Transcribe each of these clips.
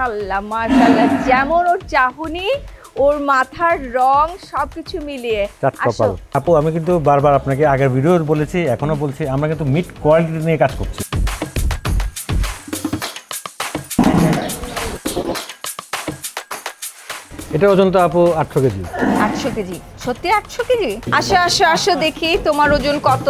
মাশাআল্লাহ মাশাআল্লাহ, যেমন ওর চাহনি, ওর মাথার রং সবকিছু মিলিয়ে। আপু আমি কিন্তু বারবার আপনাকে আগের ভিডিও বলেছি, এখনো বলছি, আমরা কিন্তু মিট কোয়ালিটি নিয়ে কাজ করছি। এটা ওজন তো আপু 800 কেজি। 800 কেজি? সত্যি 800 কেজি? আসো আসো আসো দেখি তোমার ওজন কত।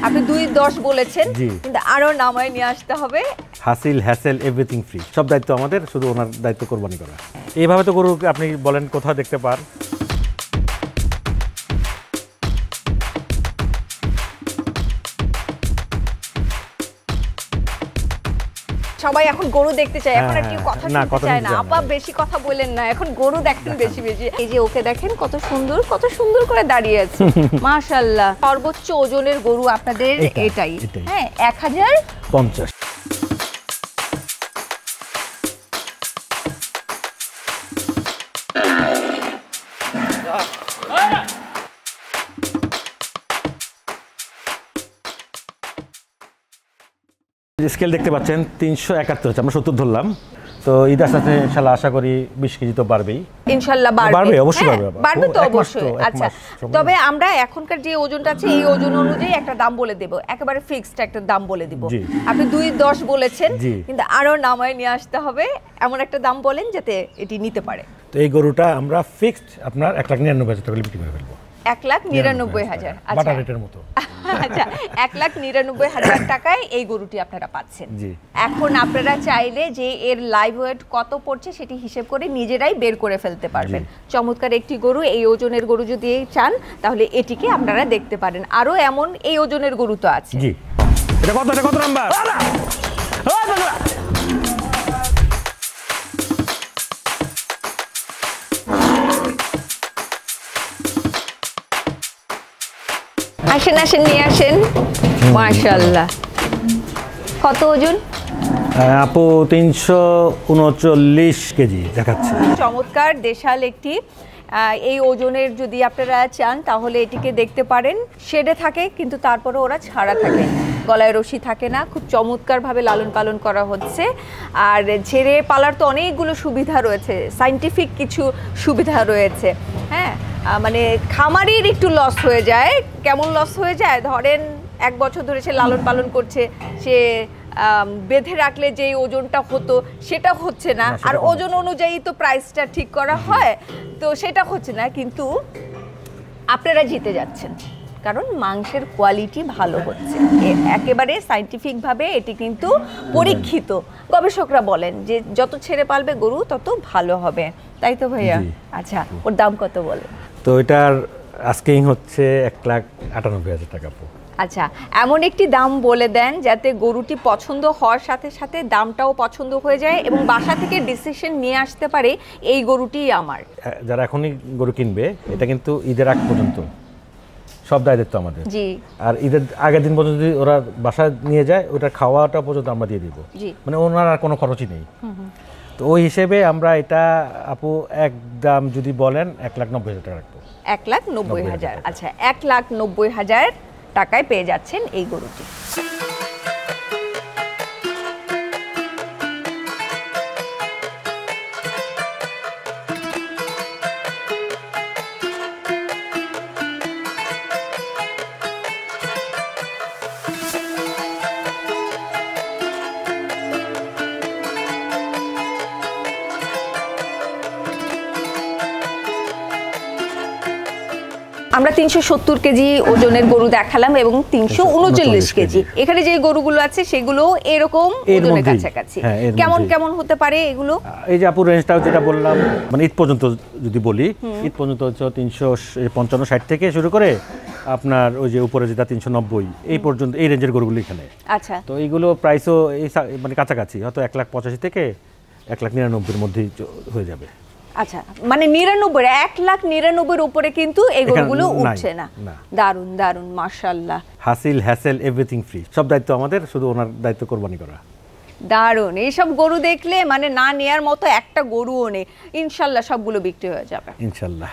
আপনি 210 বলেছেন, কিন্তু আরো নামায় নিয়ে আসতে হবে। হাসিল হ্যাসেল এভরিথিং ফ্রি, সব দায়িত্ব আমাদের, শুধু ওনার দায়িত্ব কোরবানি করা। এইভাবে তো গরু আপনি বলেন কোথাও দেখতে পান? সবাই এখন গরু দেখতে চায়, এখন আর কেউ কথা শুনতে চায় না। আপা বেশি কথা বলেন না, এখন গরু দেখতেন বেশি বেশি। এই যে ওকে দেখেন কত সুন্দর করে দাঁড়িয়ে আছে, মাশাআল্লাহ। সর্বোচ্চ ওজনের গরু আপনাদের এটাই, হ্যাঁ 1050। স্কেল দেখতে পাচ্ছেন 371 হচ্ছে, আমরা 70 ধরলাম। তো ঈদ আসতে ইনশাআল্লাহ আশা করি 20 কেজি তো বাড়বেই, ইনশাআল্লাহ বাড়বে, অবশ্যই বাড়বে তো অবশ্যই। আচ্ছা, তবে আমরা এখনকার যে ওজনটা আছে এই ওজন অনুযায়ী একটা দাম বলে দেব, একেবারে ফিক্সড একটা দাম বলে দেব। আপনি 210 বলেছেন, কিন্তু আরো নামায় নিয়ে আসতে হবে, এমন একটা দাম বলেন যাতে এটি নিতে পারে। তো এই গরুটা আমরা ফিক্সড আপনার 1,99,000 টাকা বিক্রি করে ফেলবো। 1,99,000। বাটা রেটের মতো। আচ্ছা, 1,99,000 টাকায় এই গরুটি আপনারা পাচ্ছেন। এখন আপনারা চাইলে যে এর লাইভ ওয়েট কত পড়ছে সেটি হিসেব করে নিজেরাই বের করে ফেলতে পারবেন। চমৎকার একটি গরু, এই ওজনের গরু যদি চান তাহলে এটিকে আপনারা দেখতে পারেন। আরো এমন এই ওজনের গরু তো আছে। জি, এটা কত নাম্বার? আসেন আসেন নিয়ে আসেন, মাশাআল্লাহ। কত ওজন? আপু 339 কেজি দেখাচ্ছে। চমৎকার দেশাল একটি, এই ওজনের যদি আপনারা চান তাহলে এটিকে দেখতে পারেন। শেডে থাকে কিন্তু তারপরে ওরা ছাড়া থাকে, গলায় রশি থাকে না, খুব চমৎকারভাবে লালন পালন করা হচ্ছে। আর ছেড়ে পালার তো অনেকগুলো সুবিধা রয়েছে, সায়েন্টিফিক কিছু সুবিধা রয়েছে। হ্যাঁ, মানে খামারির একটু লস হয়ে যায়। কেমন লস হয়ে যায়? ধরেন 1 বছর ধরে সে লালন পালন করছে, সে বেঁধে রাখলে যে ওজনটা হতো সেটা হচ্ছে না, আর ওজন অনুযায়ী তো প্রাইসটা ঠিক করা হয়, তো সেটা হচ্ছে না। কিন্তু আপনারা জিতে যাচ্ছেন, কারণ মাংসের কোয়ালিটি ভালো হচ্ছে, একেবারে সায়েন্টিফিকভাবে এটি কিন্তু পরীক্ষিত। গবেষকরা বলেন যে যত ছেড়ে পালবে গরু তত ভালো হবে, তাই তো ভাইয়া? আচ্ছা, ওর দাম কত বলে? তো এটার আস্কিং হচ্ছে 1,98,000 টাকা। আচ্ছা, এমন একটি দাম বলে দেন যাতে গরুটি পছন্দ হওয়ার সাথে সাথে দামটাও পছন্দ হয়ে যায় এবং বাসা থেকে ডিসিশন নিয়ে আসতে পারে এই গরুটিই আমার। যারা এখনই গরু কিনবে, এটা কিন্তু ঈদের আগ পর্যন্ত সব দায়িত্ব আমাদের। জি। আর ঈদের আগের দিন পর্যন্ত যদি ওরা বাসায় নিয়ে যায়, ওটা খাওয়াটা পর্যন্ত আমরা দিয়ে দিব, মানে ওনার আর কোনো খরচই নেই। তো ওই হিসেবে আমরা এটা আপু একদম যদি বলেন 1,90,000 টাকা রাখবো। 1,90,000। আচ্ছা, 1,90,000 টাকায় পেয়ে যাচ্ছেন এই গরুটি। আমরা 370 কেজি ওজনের গরু দেখালাম এবং 339 কেজি। এখানে যে গরুগুলো আছে সেগুলো এরকম ওজনের কাছাকাছি। কেমন কেমন হতে পারে এগুলো? এই যে আপুর রেঞ্জটাও যেটা বললাম, মানে ঈদ পর্যন্ত যদি বলি, ঈদ পর্যন্ত হচ্ছে 355-60 থেকে শুরু করে আপনার ওই যে উপরে যেটা 390 এই পর্যন্ত, এই রেঞ্জের গরুগুলো এখানে। আচ্ছা, তো এইগুলো প্রাইসও এই মানে কাছাকাছি, হয়তো 1,85,000 থেকে 1,99,000-এর মধ্যেই হয়ে যাবে। আচ্ছা, মানে 99, 1,99,000-এর উপরে কিন্তু এই গরুগুলো উঠছে না। দারুন দারুন, মাশাআল্লাহ। হাসিল হ্যাসেল এভরিথিং ফ্রি, সব দায়িত্ব আমাদের, শুধু ওনার দায়িত্ব কোরবানি করা। দারুন। এইসব গরু দেখলে মানে না নেয়ার মতো একটা গরুও নেই, ইনশাল্লাহ সবগুলো বিক্রি হয়ে যাবে ইনশাল্লাহ।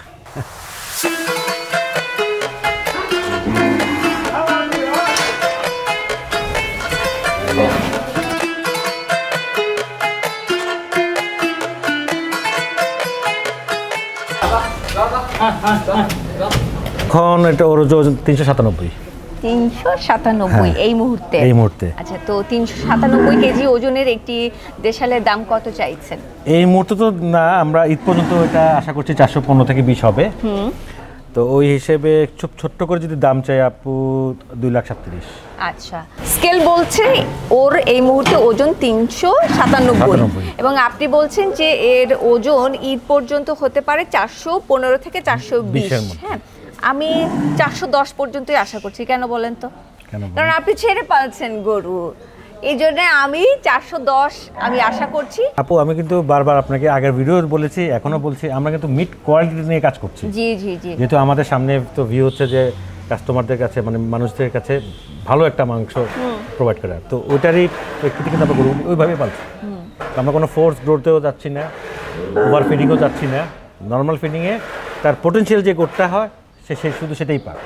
এখন এটা ওর ওজন 397। 397 এই মুহূর্তে? এই মুহূর্তে। আচ্ছা, তো 397 কেজি ওজনের একটি দেশালের দাম কত চাইছেন? এই মুহূর্তে তো না, আমরা ঈদ পর্যন্ত এটা আশা করছি 415 থেকে 20 হবে। তো ওই হিসেবে খুব ছোট্ট করে যদি দাম চাই আপু 2,37,000। আচ্ছা, স্কেল বলছে ওর এই মুহূর্তে ওজন 397 এবং আপনি বলছেন যে এর ওজন ঈদ পর্যন্ত হতে পারে 415 থেকে 420। হ্যাঁ, আমি 410 পর্যন্তই আশা করছি। কেন বলেন তো? কারণ আপনি ছেড়ে পাচ্ছেন গরু, এই জন্য আমি 410 আমি আশা করছি। আপু আমি কিন্তু বারবার আপনাকে আগের ভিডিও বলেছি, এখনো বলছি, আমরা কিন্তু মিট কোয়ালিটি নিয়ে কাজ করছি। জি জি জি। যেহেতু আমাদের সামনে তো ভিউ হচ্ছে যে কাস্টমারদের কাছে মানে মানুষদের কাছে ভালো একটা মাংস প্রোভাইড করা, তো ওইটারই প্রেক্ষিতে কিন্তু আমরা গরু ওইভাবেই পালছি। আমরা কোনো ফোর্স গ্রোথেও যাচ্ছি না, ওভার ফিডিংও যাচ্ছি না, নর্মাল ফিডিংয়ে তার পোটেনশিয়াল যে গোটটা হয় সে শুধু সেটাই পায়।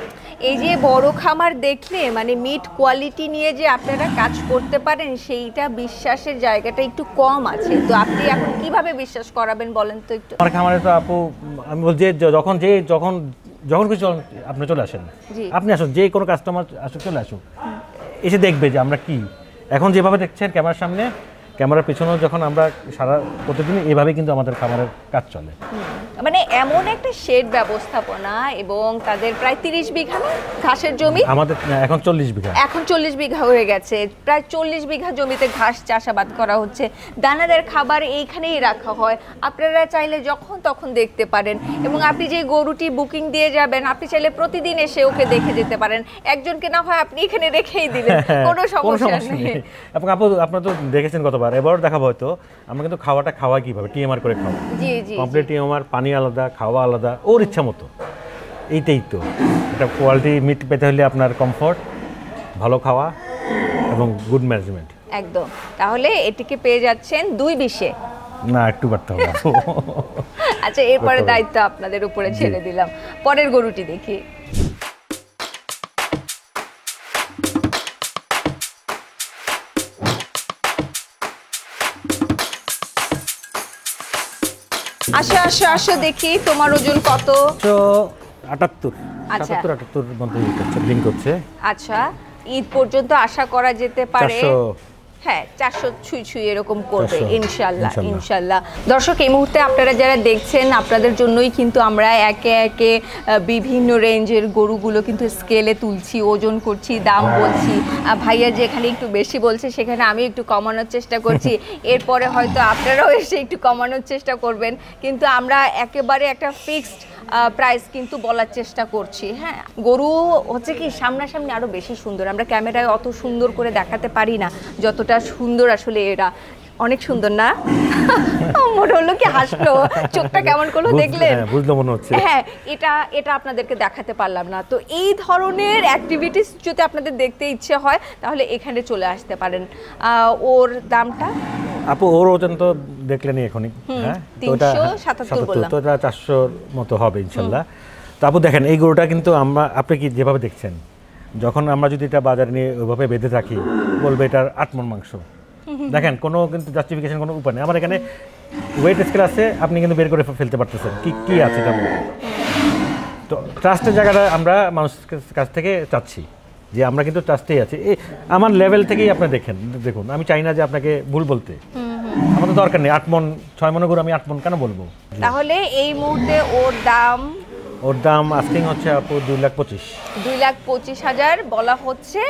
এই যে বড় খামার দেখলে মানে মিট কোয়ালিটি নিয়ে যে আপনারা কাজ করতে পারেন সেইটা বিশ্বাসের জায়গাটা একটু কম আছে। তো আপনি এখন কিভাবে বিশ্বাস করাবেন বলেন তো একটু? আমার খামারে তো আপু আমি বলছি যখন কিছু আপনি চলে আসেন, আপনি আসুন, যে কোনো কাস্টমার আসুক, চলে আসুক, এসে দেখবে যে আমরা কি এখন যেভাবে দেখছেন ক্যামেরার সামনে, ক্যামেরার পিছনেও যখন আমরা সারা প্রতিদিন এভাবে কিন্তু আমাদের খামারের কাজ চলে। মানে এমন একটা শেড ব্যবস্থাপনা এবং তাদের প্রায় 30 বিঘা ঘাসের জমি, আমাদের এখন 40 বিঘা, এখন 40 বিঘা হয়ে গেছে। প্রায় 40 বিঘা জমিতে ঘাস চাষাবাদ করা হচ্ছে, দানাদার খাবার এইখানেই রাখা হয়, আপনারা চাইলে যখন তখন দেখতে পারেন। এবং আপনি যে গরুটি বুকিং দিয়ে যাবেন, আপনি চাইলে প্রতিদিন এসে ওকে দেখে যেতে পারেন। একজনকে না হয় আপনি এখানে রেখেই দিলেন, কোনো সমস্যা নেই। এবং আপু আপনারা তো দেখেছেন কতবার, এবারও দেখাবো হয়তো আমরা কিন্তু খাওয়াটা খাওয়াই কিভাবে, টিএমআর করে খাওয়া। জি জি, কমপ্লিট টিএমআর, পানি আলাদা, খাওয়া আলাদা, ওর ইচ্ছা মতো। এইটাই তো একটা কোয়ালিটি মিট পেতে হলে আপনার কমফোর্ট, ভালো খাওয়া এবং গুড ম্যানেজমেন্ট। একদম। তাহলে এটিকে পেয়ে যাচ্ছেন 220-এ। না, একটু বাড়তে হবে। আচ্ছা, এরপরে দায়িত্ব আপনাদের উপরে ছেড়ে দিলাম। পরের গরুটি দেখি। আসো আসো আসো দেখি তোমার ওজন কত? 78, আচ্ছা 78 মধ্যে লিংক হচ্ছে। আচ্ছা, ঈদ পর্যন্ত আশা করা যেতে পারে 400, হ্যাঁ 400 ছুঁই এরকম করবে ইনশাল্লাহ ইনশাল্লাহ। দর্শক, এই মুহূর্তে আপনারা যারা দেখছেন আপনাদের জন্যই কিন্তু আমরা একে একে বিভিন্ন রেঞ্জের গরুগুলো কিন্তু স্কেলে তুলছি, ওজন করছি, দাম বলছি। ভাইয়া যেখানে একটু বেশি বলছে সেখানে আমি একটু কমানোর চেষ্টা করছি, এরপরে হয়তো আপনারাও এসে একটু কমানোর চেষ্টা করবেন, কিন্তু আমরা একেবারে একটা ফিক্সড প্রাইস কিন্তু বলার চেষ্টা করছি। হ্যাঁ, গরু হচ্ছে কি সামনাসামনি আরও বেশি সুন্দর, আমরা ক্যামেরায় অত সুন্দর করে দেখাতে পারি না যতটা সুন্দর আসলে এরা। অনেক সুন্দর না? মনে হলো কি হাসলো, চোখটা কেমন করলো দেখলেন? বুঝলো মনে হচ্ছে। হ্যাঁ, এটা আপনাদেরকে দেখাতে পারলাম না। তো এই ধরনের অ্যাক্টিভিটিস যদি আপনাদের দেখতে ইচ্ছে হয় তাহলে এখানে চলে আসতে পারেন। ওর দামটা আপু, ওর ওজন তো দেখলেনই এখনই, হ্যাঁ 377 বললাম, তো এটা 400 মতো হবে ইনশাল্লাহ। তো আপু দেখেন, এই গরুটা কিন্তু আপনি কি যেভাবে দেখছেন, যখন আমরা যদি এটা বাজারে নিয়ে ওইভাবে বেঁধে থাকি বলবে এটার 8 মণ মাংস। দেখেন, কোনো কিন্তু জাস্টিফিকেশন কোনো উপায় নেই। আমার এখানে ওয়েট স্কেল আছে, আপনি কিন্তু বের করে ফেলতে পারতেছেন কি আছে এটা। তো ট্রাস্টের জায়গাটা আমরা মানুষের কাছ থেকে চাচ্ছি যে আমরা কিন্তু ট্রাস্টেই আছি। এই আমার লেভেল থেকেই আপনি দেখুন, আমি চাই না যে আপনাকে ভুল বলতে, আমাদের দরকার নেই 8 মণ 6 মণ গরু আমি 8 মণ কেন বলবো। তাহলে এই মুহূর্তে ওর দাম আস্কিং হচ্ছে আপু 2,25,000 বলা হচ্ছে,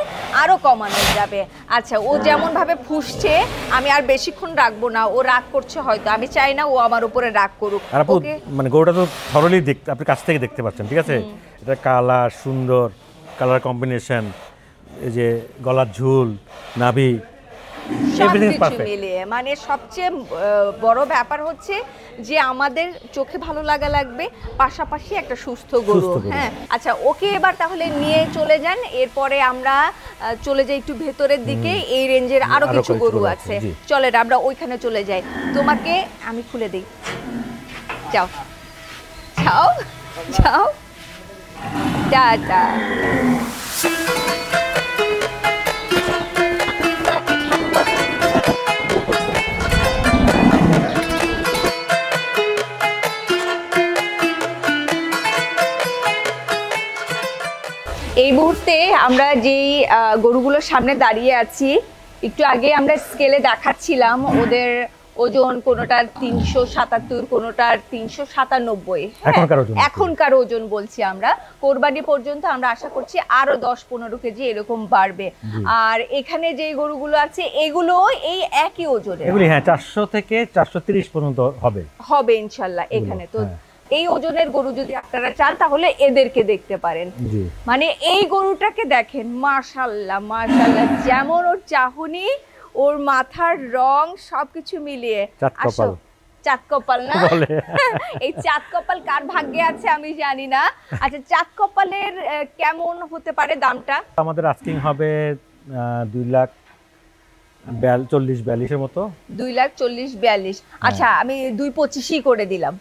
আরো কমানো যাবে। আচ্ছা, ও যেমন ভাবে ফুসছে আমি আর বেশিক্ষণ রাখবো না, ও রাগ করছে হয়তো, আমি চাই না ও আমার উপরে রাগ করুক। আর আপু মানে গরুটা তো থরলি দেখতে আপনি কাছ থেকে দেখতে পাচ্ছেন, ঠিক আছে? এটা কালার সুন্দর, কালার কম্বিনেশন, এই যে গলার ঝুল, নাভি, সবকিছু মিলিয়ে মানে সবচেয়ে বড় ব্যাপার হচ্ছে যে আমাদের চোখে ভালো লাগবে, পাশাপাশি একটা সুস্থ গরু। হ্যাঁ, আচ্ছা, ওকে এবার তাহলে নিয়ে চলে যান, এরপরে আমরা চলে যাই একটু ভেতরের দিকে। এই রেঞ্জের আরো কিছু গরু আছে, চলেন আমরা ওইখানে চলে যাই। তোমাকে আমি খুলে দিই, যাও যাও যাও, টাটা। এই মুহূর্তে আমরা যেই গরুগুলোর সামনে দাঁড়িয়ে আছি, একটু আগে আমরা স্কেলে দেখাচ্ছিলাম ওদের ওজন, কোনোটার 377, কোনোটার 397। এখনকার ওজন বলছি আমরা। কোরবানি পর্যন্ত আমরা আশা করছি আরো 10-15 কেজি এরকম বাড়বে। আর এখানে যে গরুগুলো আছে এগুলো এই একই ওজনের, এগুলি 400 থেকে 430 পর্যন্ত হবে ইনশাল্লাহ এখানে। তো এই ওজনের গরু যদি আপনারা চান তাহলে এদেরকে দেখতে পারেন। মানে এই গরুটাকে দেখেন, মাশাআল্লাহ মাশাআল্লাহ, যেমন ওর চাহনি, ওর মাথার রং, সবকিছু মিলিয়ে চাঁদ কপাল না এই চাঁদ কপাল কার ভাগ্যে আছে আমি জানি না। আচ্ছা, চাঁদ কপালের কেমন হতে পারে দামটা? আমাদের আস্কিং হবে 2,40,42 এর মতো। 2,40,42। আচ্ছা, আমি 2,25 করে দিলাম।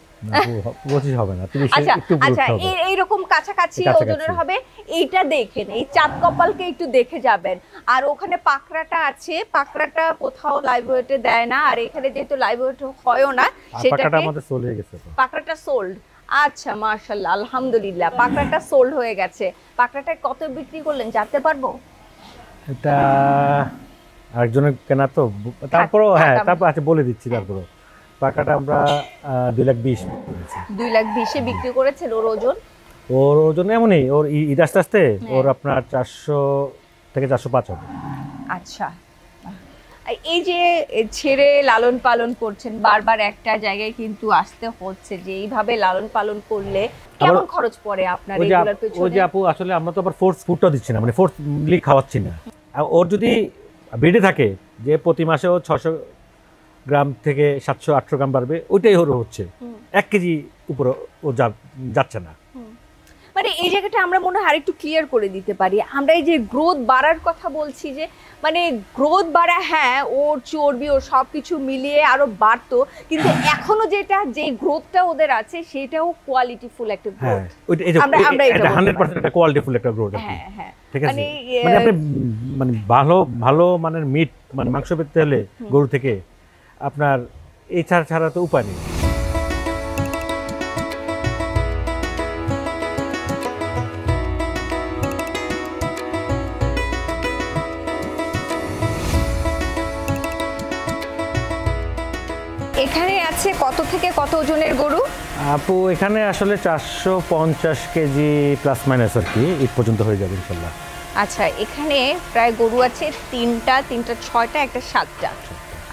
25 হবে না, 30 একটু আচ্ছা, এইরকম কাছাকাছি ওজনের হবে। এইটা দেখেন, এই চাঁদ কপালকে একটু দেখে যাবেন। আর ওখানে পাকড়াটা আছে, পাকড়াটা কোথাও লাইভ ওয়েটে দেয় না, আর এখানে যেহেতু লাইভ ওয়েট হয়ও না, সেটাকে আমাদের সোল্ড হয়ে গেছে। পাকড়াটা সোল্ড। আচ্ছা, মাশাআল্লাহ, আলহামদুলিল্লাহ, পাকড়াটা সোল্ড হয়ে গেছে। পাকড়াটা কত বিক্রি করলেন জানতে পারবো? এটা আরেকজনের কেনা তো, তারপরও তারপর আচ্ছা বলে দিচ্ছি। তারপরও পাকাটা আমরা 2,20,000 2,20,000 এ বিক্রি করেছেন। ওর ওজন এমনই, ওর ঈদ আস্তে আস্তে ওর আপনার 400 থেকে 405 হবে। আচ্ছা, এই যে ছেড়ে লালন পালন করছেন, বারবার একটা জায়গায় কিন্তু আসতে হচ্ছে, যে এইভাবে লালন পালন করলে কেমন খরচ পড়ে আপনার এগুলোর পেছনে? ওই যে আপু, আসলে আমরা তো আবার ফোর্স ফুডটা দিচ্ছি না, মানে ফোর্সলি খাওয়াচ্ছি না। ওর যদি বেড়ে থাকে যে প্রতি মাসে ও 600 গ্রাম থেকে 700-800 গ্রাম বাড়বে, ওইটাই ওর হচ্ছে। 1 কেজি উপরে ও যাচ্ছে না। মানে এই জায়গাটা আমরা মনে হয় আরেকটু ক্লিয়ার করে দিতে পারি। আমরা এই যে গ্রোথ বাড়ার কথা বলছি, যে মানে গ্রোথ বাড়া, হ্যাঁ, ওর চর্বি ও সবকিছু মিলিয়ে আরো বাড়তো, কিন্তু এখনো যে গ্রোথটা ওদের আছে সেটাও কোয়ালিটিফুল একটা গ্রোথ। আমরা এটা 100% একটা কোয়ালিটিফুল একটা গ্রোথ। হ্যাঁ, ঠিক আছে। মানে আপনি মানে ভালো মানের মিট, মানে মাংস পেতে হলে গরু থেকে আপনার এই ছাড়া তো উপায় নেই। এখানে আছে কত থেকে কত ওজনের গরু আপু? এখানে আসলে 450 কেজি প্লাস মাইনাস আর কি, এই পর্যন্ত হয়ে যাবে ইনশাআল্লাহ। আচ্ছা, এখানে প্রায় গরু আছে 3টা, 6টা, একটা 7টা।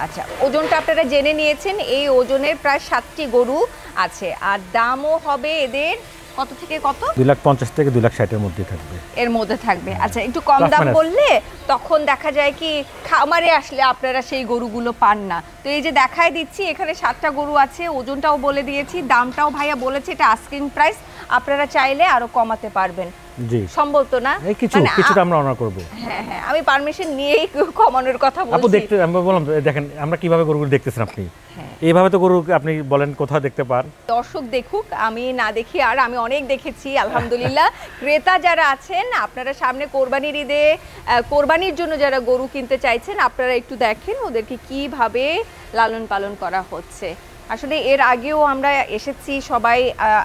আচ্ছা, ওজনটা আপনারা জেনে নিয়েছেন। এই ওজনের প্রায় 7টি গরু আছে, আর দামও হবে এদের কত থেকে কত? 2,50,000 থেকে 2,60,000 এর মধ্যে থাকবে। এর মধ্যে থাকবে। আচ্ছা, একটু কম দাম বললে তখন দেখা যায় কি খামারে আসলে আপনারা সেই গরুগুলো পান না। তো এই যে দেখাই দিচ্ছি, এখানে 7টা গরু আছে, ওজনটাও বলে দিয়েছি, দামটাও ভাইয়া বলেছে এটা আস্কিং প্রাইস। আপনারা চাইলে আরো কমাতে পারবেন। জি, সম্ভব তো না? কিছুটা আমরা অনার করব। হ্যাঁ, আমি পারমিশন নিয়েই কমানোর কথা বলছি। আপু দেখতে আমরা বললাম, দেখেন আমরা কিভাবে গরুগুলো দেখতেছেন আপনি। এইভাবে তো গরু আপনি বলেন কোথাও দেখতে পান? দর্শক দেখুক, আমি না দেখি। আর আমি অনেক দেখেছি আলহামদুলিল্লাহ। ক্রেতা যারা আছেন, আপনারা সামনে কোরবানির ঈদে কোরবানির জন্য যারা গরু কিনতে চাইছেন, আপনারা একটু দেখেন ওদেরকে কিভাবে লালন পালন করা হচ্ছে। আসলে এর আগেও আমরা এসেছি, সবাই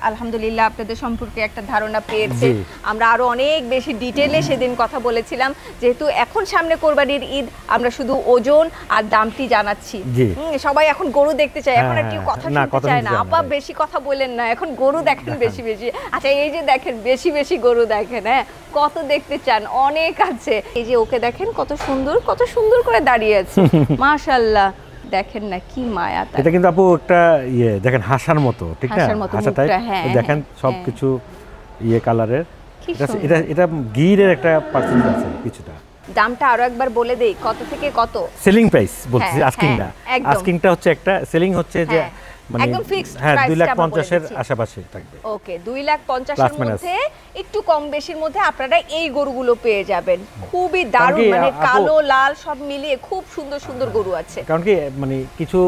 আলহামদুলিল্লাহ আপনাদের সম্পর্কে একটা ধারণা পেয়েছে। আমরা আরো অনেক বেশি ডিটেইলে সেদিন কথা বলেছিলাম, যেহেতু এখন সামনে কোরবানির ঈদ, আমরা শুধু ওজন আর দামটি জানাচ্ছি। সবাই এখন গরু দেখতে চায়, এখন আর কেউ কথা শুনতে চায় না। আপা বেশি কথা বলেন না, এখন গরু দেখেন বেশি বেশি। আচ্ছা, এই যে দেখেন বেশি বেশি গরু দেখেন, হ্যাঁ, কত দেখতে চান, অনেক আছে। এই যে ওকে দেখেন কত সুন্দর করে দাঁড়িয়ে আছে, মাশাআল্লাহ। দেখেন না কি মায়া। এটা কিন্তু আপু একটা দেখেন হাসার মতো, ঠিক না? হাসাটাই দেখেন, সবকিছু কালারের। এটা গিরের একটা পার্সেন্টেজ আছে কিছুটা। দামটা আরো একবার বলে দেই, কত থেকে কত সেলিং প্রাইস বলছি, আস্কিংটা হচ্ছে একটা, সেলিং হচ্ছে যে মানে একদম ফিক্সড প্রাইস। 2,50,000 এর আশেপাশে থাকবে। ওকে, 2,50,000 এর মধ্যে, একটু কম বেশির মধ্যে আপনারা এই গরুগুলো পেয়ে যাবেন। খুবই দারুণ, মানে কালো লাল সব মিলিয়ে খুব সুন্দর গরু আছে। কারণ কি মানে কিছু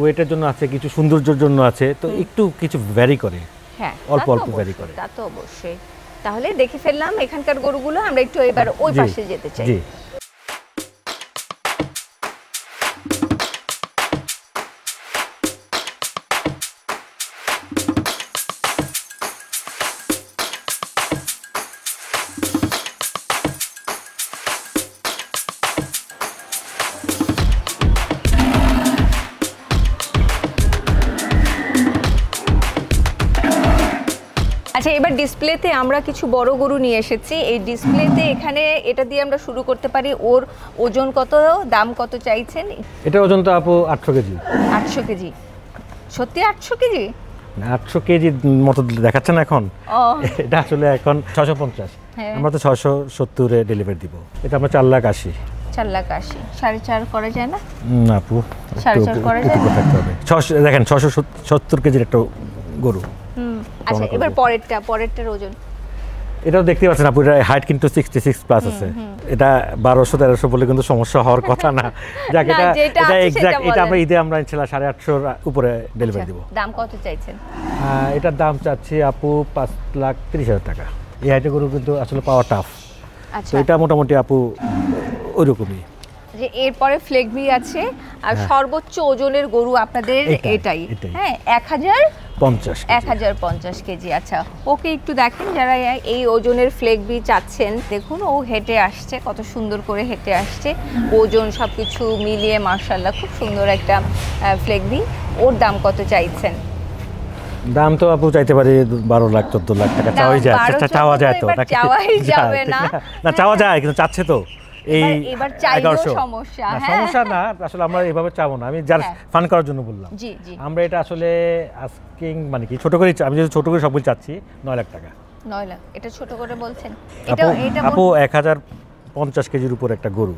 ওয়েটের জন্য আছে, কিছু সৌন্দর্যের জন্য আছে, তো একটু কিছু ভ্যারি করে। হ্যাঁ, অল্প ভ্যারি করে। তা তো অবশ্যই। তাহলে দেখে ফেললাম এখানকার গরুগুলো, আমরা একটু এবার ওই পাশে যেতে চাই। জি। আচ্ছা, এবার ডিসপ্লেতে আমরা কিছু বড় গরু নিয়ে এসেছি। এই ডিসপ্লেতে এখানে এটা দিয়ে আমরা শুরু করতে পারি। ওর ওজন কত, দাম কত চাইছেন? এটা ওজন তো আপু 800 কেজি। 800 কেজি? সত্যি 800 কেজি? 800 কেজির মতো দেখাচ্ছে না এখন। এটা আসলে এখন 650। আমরা তো 670-এ ডেলিভারি দিব। এটা আমরা 4,80,000। 4,80,000 4.5 করা যায় না? না আপু, 4.5 করা যায় না? দেখেন 670 কেজির একটা গরু। আচ্ছা, এবার পরেরটার ওজন এটাও দেখতে পাচ্ছেন আপু, এটা হাইট কিন্তু 66 প্লাস আছে। এটা 1200-1300 বলে কিন্তু সমস্যা হওয়ার কথা না। যাক, এটা এক্সাক্ট, এটা আমরা ঈদে আমরা ইনশাআল্লাহ 850 উপরে ডেলিভারি দেব। দাম কত চাইছেন? এটার দাম চাচ্ছি আপু 5,30,000 টাকা। এই হাইটের গরু কিন্তু আসলে পাওয়া টাফ। তো এটা মোটামুটি আপু ওইরকমই। যে এরপরে ফ্লেগবি আছে, আর সর্বোচ্চ ওজনের গরু আপনাদের এটাই, হ্যাঁ, 1050 কেজি। আচ্ছা, ওকে একটু দেখেন, যারা এই ওজনের ফ্লেগবি চাচ্ছেন, দেখুন ও হেঁটে আসছে, কত সুন্দর করে হেঁটে আসছে, ওজন সব কিছু মিলিয়ে মাশাআল্লাহ খুব সুন্দর একটা ফ্লেগবি। ওর দাম কত চাইছেন? দাম তো আপু চাইতে পারি 12 লাখ 14 লাখ টাকা চাওয়া যায়। চাওয়া যায় তো, চাওয়াই যাবে না, চাওয়া যায়, কিন্তু চাচ্ছে তো এই এবার চাইলেও সমস্যা। সমস্যা না, আসলে আমরা এভাবে চাবো না, আমি জাস্ট ফান করার জন্য বললাম। জি জি, আমরা এটা আসলে আস্কিং মানে কি ছোট করে, আমি যদি ছোট করে সবগুলো চাচ্ছি 9 লাখ টাকা। 9 লাখ? এটা ছোট করে বলছেন? আপু 1050 কেজির উপর একটা গরু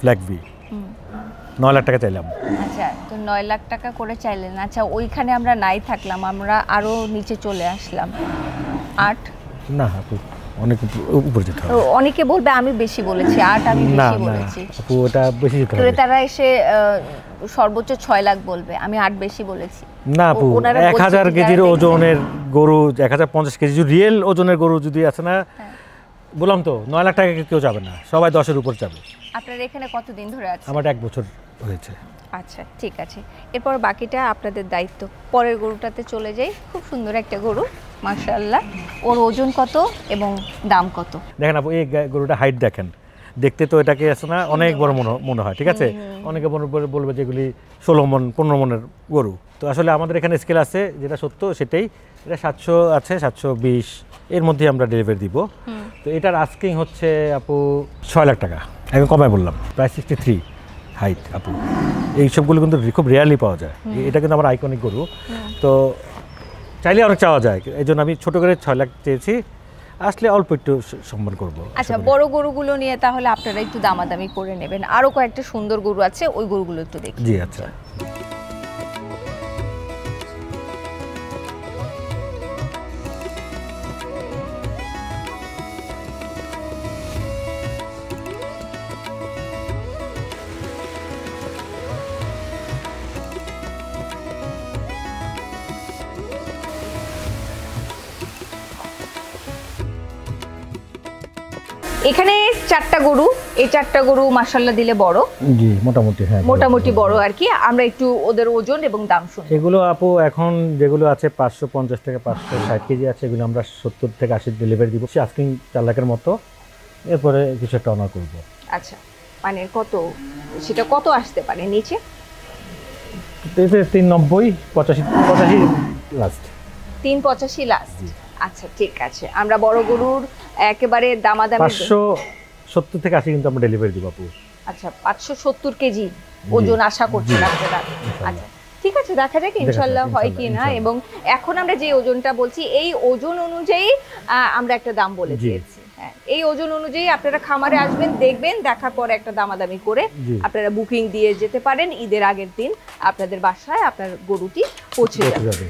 ফ্ল্যাগবি, 9 লাখ টাকা চাইলাম। আচ্ছা, তো 9 লাখ টাকা করে চাইলেন। আচ্ছা, ওইখানে আমরা নাই থাকলাম, আমরা আরো নিচে চলে আসলাম 8। না আপু, অনেক উপরে যেতে হবে। অনেকে বলবে আমি বেশি বলেছি, 8 আমি বেশি বলেছি। আপু ওটা বেশি যেতে হবে। ক্রেতারা এসে সর্বোচ্চ 6 লাখ বলবে, আমি 8 বেশি বলেছি। না আপু, 1000 কেজির ওজনের গরু, 1050 কেজি রিয়েল ওজনের গরু যদি আছে না, বললাম তো 9 লাখ টাকা কেউ যাবে না, সবাই 10-এর উপর যাবে। আপনার এখানে কতদিন ধরে আছে? আমার 1 বছর হয়েছে। আচ্ছা, ঠিক আছে, এরপর বাকিটা আপনাদের দায়িত্ব। পরের গরুটাতে চলে যাই। খুব সুন্দর একটা গরু মাশাআল্লাহ। ওর ওজন কত এবং দাম কত? দেখেন আপু, এই গরুটা হাইট দেখেন, দেখতে তো এটাকে আছে না অনেক বড় মনে হয়, ঠিক আছে? অনেকে বলবে যেগুলি 16 মণ 15 মণের গরু। তো আসলে আমাদের এখানে স্কেল আছে, যেটা সত্য সেটাই। এটা 700 আছে, 720 এর মধ্যে আমরা ডেলিভারি দিব। তো এটার আস্কিং হচ্ছে আপু 6 লাখ টাকা। এখন কমায় বললাম, প্রায় 63 হাইট আপু। এই সবগুলো কিন্তু খুব রেয়ারলি পাওয়া যায়। এটা কিন্তু আমার আইকনিক গরু, তো চাইলে অনেক চাওয়া যায়। এই জন্য আমি ছোট করে 6 লাখ চেয়েছি, আসলে অল্প একটু সম্মান করব। আচ্ছা, বড় গরুগুলো নিয়ে তাহলে আপনারা একটু দামাদামি করে নেবেন। আরো কয়েকটা সুন্দর গরু আছে, ওই গরুগুলো একটু দেখি। জি আচ্ছা। এখানে 4টা গরু, এই 4টা গরু মাশাআল্লাহ দিলে বড়। জি, মোটামুটি, হ্যাঁ মোটামুটি বড় আর কি। আমরা একটু ওদের ওজন এবং দাম শুনি। এগুলো আপু এখন যেগুলো আছে 550 থেকে 560 কেজি আছে, এগুলো আমরা 70 থেকে 80 ডেলিভারি দিব। আস্কিং 4 লাখের মতো, এরপরে কিছু একটা অনার করব। আচ্ছা, মানে কত, সেটা কত আসতে পারে নিচে? 390 85 লাস্ট। 385 লাস্ট। আচ্ছা, ঠিক আছে, আমরা বড় গরুর একেবারে দামাদামি 570 থেকে 80 কিন্তু আমরা ডেলিভারি দিব আপু। আচ্ছা, 570 কেজি ওজন আশা করছি আপনারা। আচ্ছা, ঠিক আছে, দেখা যাক ইনশাআল্লাহ হয় কি না। এবং এখন আমরা যে ওজনটা বলছি, এই ওজন অনুযায়ী আমরা একটা দাম বলে দিয়েছি। হ্যাঁ, এই ওজন অনুযায়ী আপনারা খামারে আসবেন, দেখবেন, দেখার পরে একটা দামাদামি করে আপনারা বুকিং দিয়ে যেতে পারেন। ঈদের আগের দিন আপনাদের বাসায় আপনার গরুটি পৌঁছে যাবে।